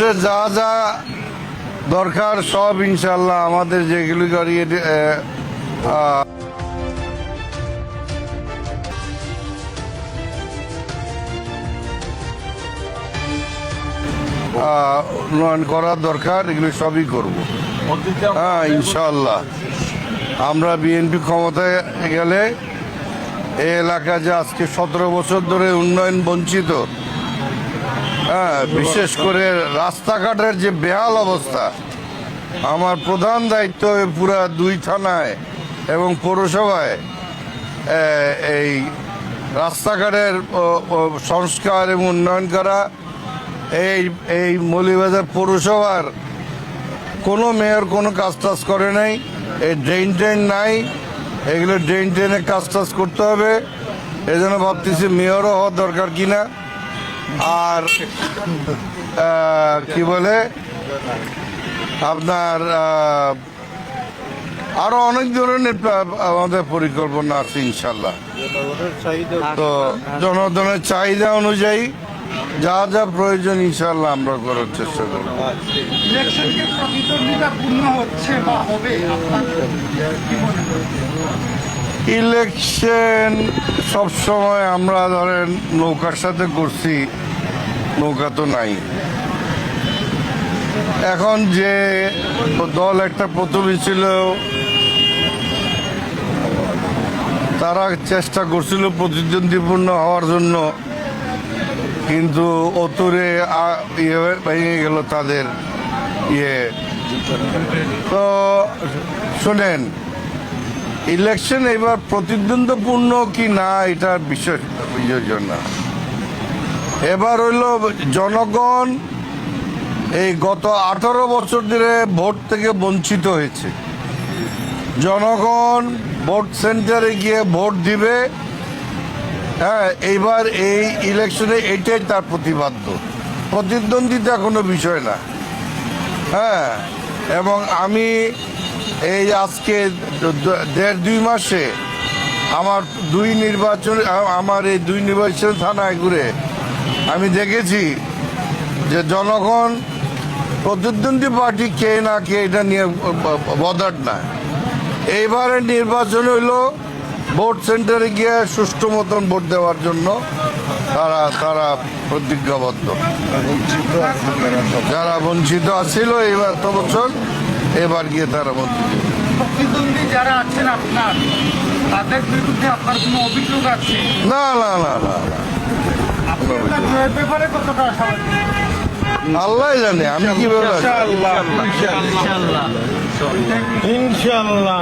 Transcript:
মানুষের যা যা দরকার সব ইনশাল্লাহ আমাদের যেগুলি করিয়ে উন্নয়ন করার দরকার, এগুলি সবই করব। হ্যাঁ, ইনশাল্লাহ আমরা বিএনপি ক্ষমতায় গেলে এই এলাকা যে আজকে 17 বছর ধরে উন্নয়ন বঞ্চিত, হ্যাঁ, বিশেষ করে রাস্তাঘাটের যে বেহাল অবস্থা, আমার প্রধান দায়িত্ব পুরা 2 থানায় এবং পৌরসভায় এই রাস্তাঘাটের সংস্কার এবং উন্নয়ন করা। এই মৌলভীবাজার পৌরসভার কোনো মেয়র কোনো কাজ টাজ করে নাই, এই ড্রেন নাই, এগুলো ড্রেনে কাজ টাজ করতে হবে। এই জন্য ভাবতেছি মেয়রও হওয়ার দরকার কিনা। আর কি বলে আপনার আরো অনেক ধরনের আমাদের পরিকল্পনা আছে ইনশাল্লাহ। তো জনগণের চাহিদা অনুযায়ী যা যা প্রয়োজন ইনশাল্লাহ আমরা করার চেষ্টা করব। ইলেকশন সবসময় আমরা ধরেন নৌকার সাথে করছি, নৌকা তো নাই। এখন যে দল একটা প্রথমে ছিল, তারা চেষ্টা করছিল প্রতিদ্বন্দ্বীপূর্ণ হওয়ার জন্য, কিন্তু অতরে ভেঙে গেল তাদের ইয়ে। তো শোনেন, ইলেকশন এবার প্রতিদ্বন্দ্বপূর্ণ কি না এটার বিষয় না। এবার হইল জনগণ এই গত 18 বছর ধরে ভোট থেকে বঞ্চিত হয়েছে। জনগণ ভোট সেন্টারে গিয়ে ভোট দিবে। হ্যাঁ, এইবার এই ইলেকশনে এটাই তার প্রতিবাদ্য, প্রতিদ্বন্দ্বিতা কোনো বিষয় না। হ্যাঁ, এবং আমি এই আজকে 1.5-2 মাসে আমার এই দুই নির্বাচন থানায় ঘুরে আমি দেখেছি যে জনগণ প্রতিদ্বন্দ্বী পার্টি কে না কে এটা নিয়ে বদার না। এইবারের নির্বাচন হইল ভোট সেন্টারে গিয়ে সুষ্ঠু মতন ভোট দেওয়ার জন্য তারা প্রতিজ্ঞাবদ্ধ। যারা বঞ্চিত আছিল এবার তো বছর, এবার গিয়ে তারা বঞ্চিত। প্রতিদ্বন্দ্বী যারা আছেন আপনার, তাদের বিরুদ্ধে আপনার কোনো অভিযোগ আছে? না না না না, ব্যাপারে কতটা আল্লাহ জানে, আমি কিভাবে ইনশাআল্লাহ